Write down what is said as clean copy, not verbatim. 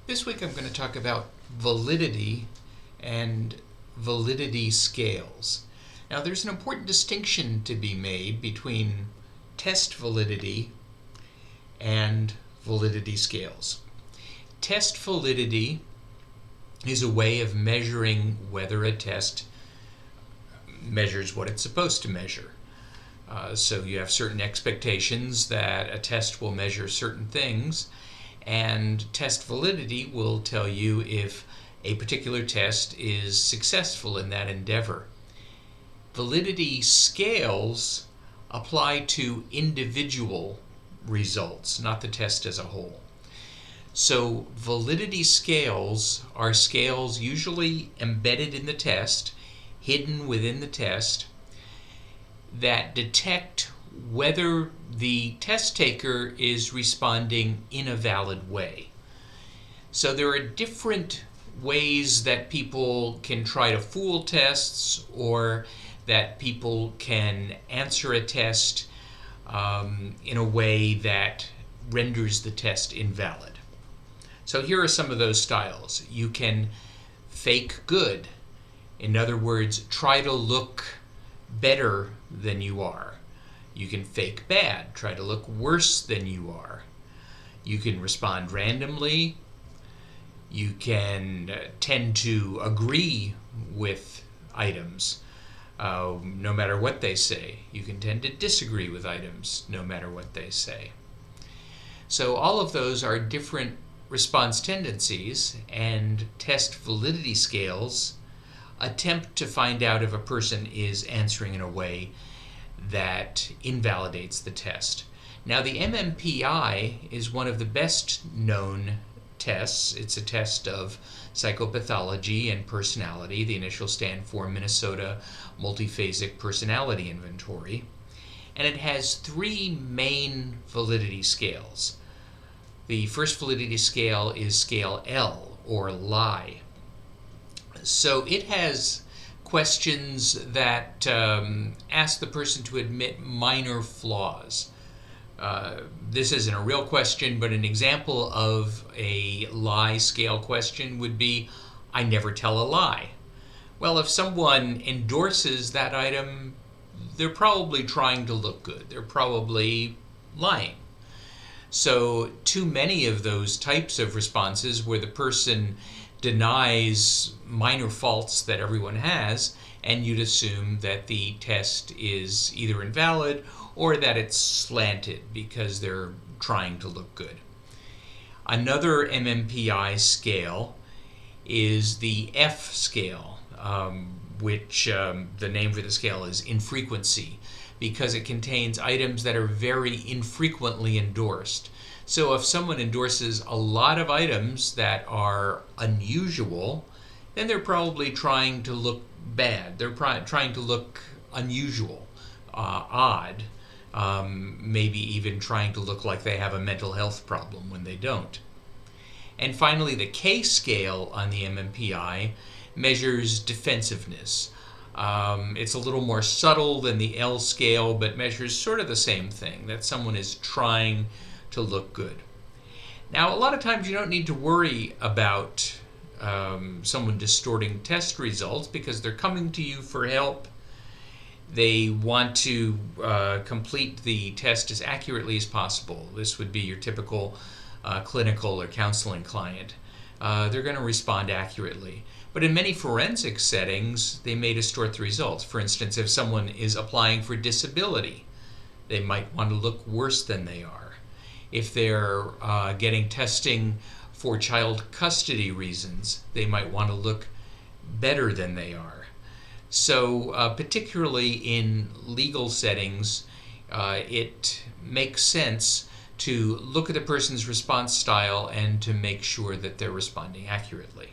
This week I'm going to talk about validity and validity scales. Now there's an important distinction to be made between test validity and validity scales. Test validity is a way of measuring whether a test measures what it's supposed to measure. So you have certain expectations that a test will measure certain things, and test validity will tell you if a particular test is successful in that endeavor. Validity scales apply to individual results, not the test as a whole. So validity scales are scales usually embedded in the test, hidden within the test, that detect whether the test taker is responding in a valid way. So there are different ways that people can try to fool tests, or that people can answer a test in a way that renders the test invalid. So here are some of those styles. You can fake good. In other words, try to look better than you are. You can fake bad, try to look worse than you are. You can respond randomly. You can tend to agree with items no matter what they say. You can tend to disagree with items no matter what they say. So all of those are different response tendencies, and test validity scales attempt to find out if a person is answering in a way that invalidates the test. Now, the MMPI is one of the best known tests. It's a test of psychopathology and personality. The initials stand for Minnesota Multiphasic Personality Inventory. And it has three main validity scales. The first validity scale is scale L, or lie. So it has questions that ask the person to admit minor flaws. This isn't a real question, but an example of a lie scale question would be, I never tell a lie. Well, if someone endorses that item, they're probably trying to look good. They're probably lying. So too many of those types of responses where the person denies minor faults that everyone has, and you'd assume that the test is either invalid or that it's slanted because they're trying to look good. Another MMPI scale is the F scale, which the name for the scale is infrequency, because it contains items that are very infrequently endorsed. So if someone endorses a lot of items that are unusual, then they're probably trying to look bad. They're trying to look unusual, odd, maybe even trying to look like they have a mental health problem when they don't. And finally, the K scale on the MMPI measures defensiveness. It's a little more subtle than the L scale, but measures sort of the same thing, that someone is trying to look good. Now, a lot of times you don't need to worry about someone distorting test results because they're coming to you for help. They want to complete the test as accurately as possible. This would be your typical clinical or counseling client. They're going to respond accurately. But in many forensic settings, they may distort the results. For instance, if someone is applying for disability, they might want to look worse than they are. If they're getting testing for child custody reasons, they might want to look better than they are. So particularly in legal settings, it makes sense to look at the person's response style and to make sure that they're responding accurately.